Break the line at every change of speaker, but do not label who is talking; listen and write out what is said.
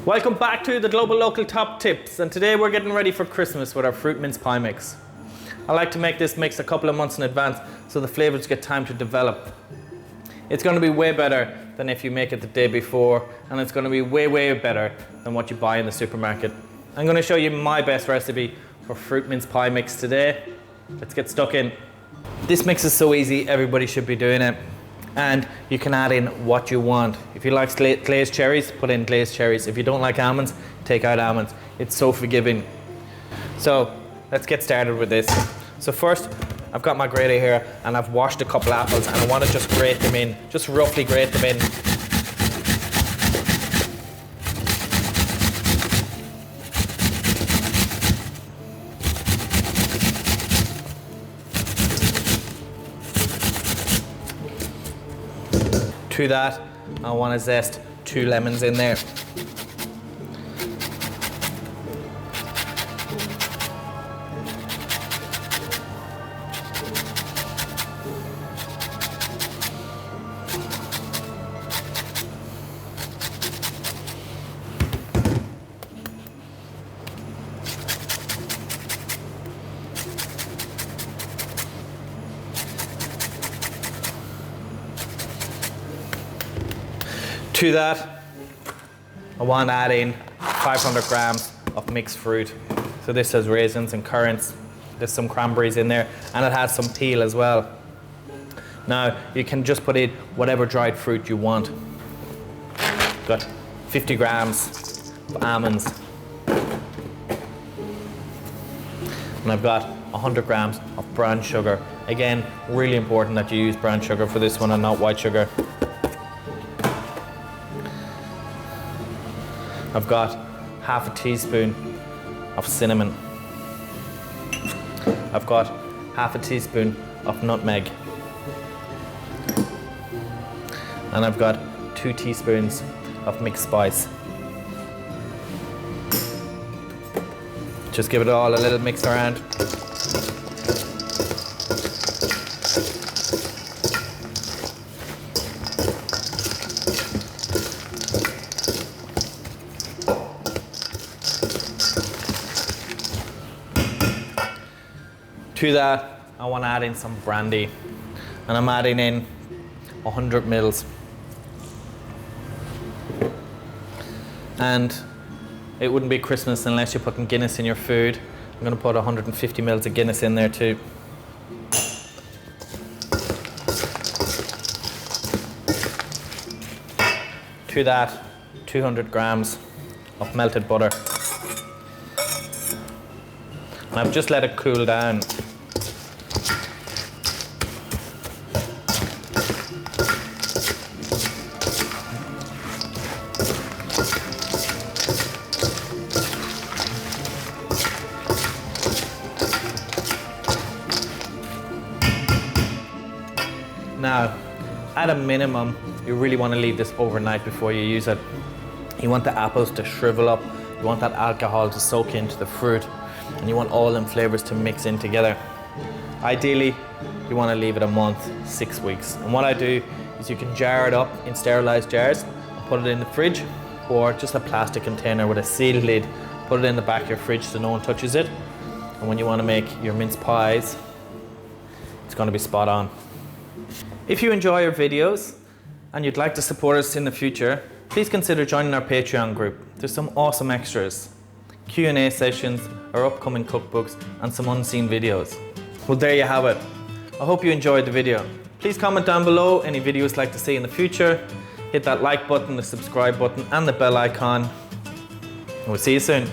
Welcome back to the Global Local Top Tips, and today we're getting ready for Christmas with our fruit mince pie mix. I like to make this mix a couple of months in advance so the flavours get time to develop. It's going to be way better than if you make it the day before, and it's going to be way better than what you buy in the supermarket. I'm going to show you my best recipe for fruit mince pie mix today. Let's get stuck in. This mix is so easy, everybody should be doing it. And you can add in what you want. If you like glazed cherries, put in glazed cherries. If you don't like almonds, take out almonds. It's so forgiving. So let's get started with this. So first, I've got my grater here and I've washed a couple apples and I want to just grate them in, just roughly grate them in. To that, I want to zest 2 lemons in there. To that, I want to add in 500 grams of mixed fruit. So this has raisins and currants, there's some cranberries in there, and it has some peel as well. Now, you can just put in whatever dried fruit you want. Got 50 grams of almonds. And I've got 100 grams of brown sugar. Again, really important that you use brown sugar for this one and not white sugar. I've got half a teaspoon of cinnamon. I've got half a teaspoon of nutmeg. And I've got 2 teaspoons of mixed spice. Just give it all a little mix around. To that, I want to add in some brandy, and I'm adding in 100 mils. And it wouldn't be Christmas unless you're putting Guinness in your food. I'm going to put 150 mils of Guinness in there too. To that, 200 grams of melted butter. And I've just let it cool down. Now, at a minimum, you really want to leave this overnight before you use it. You want the apples to shrivel up, you want that alcohol to soak into the fruit, and you want all them flavours to mix in together. Ideally, you want to leave it a month, 6 weeks. And what I do is you can jar it up in sterilised jars and put it in the fridge, or just a plastic container with a sealed lid. Put it in the back of your fridge so no one touches it. And when you want to make your mince pies, it's going to be spot on. If you enjoy our videos and you'd like to support us in the future, please consider joining our Patreon group. There's some awesome extras, Q&A sessions, our upcoming cookbooks, and some unseen videos. Well, there you have it. I hope you enjoyed the video. Please comment down below any videos you'd like to see in the future. Hit that like button, the subscribe button, and the bell icon. And we'll see you soon.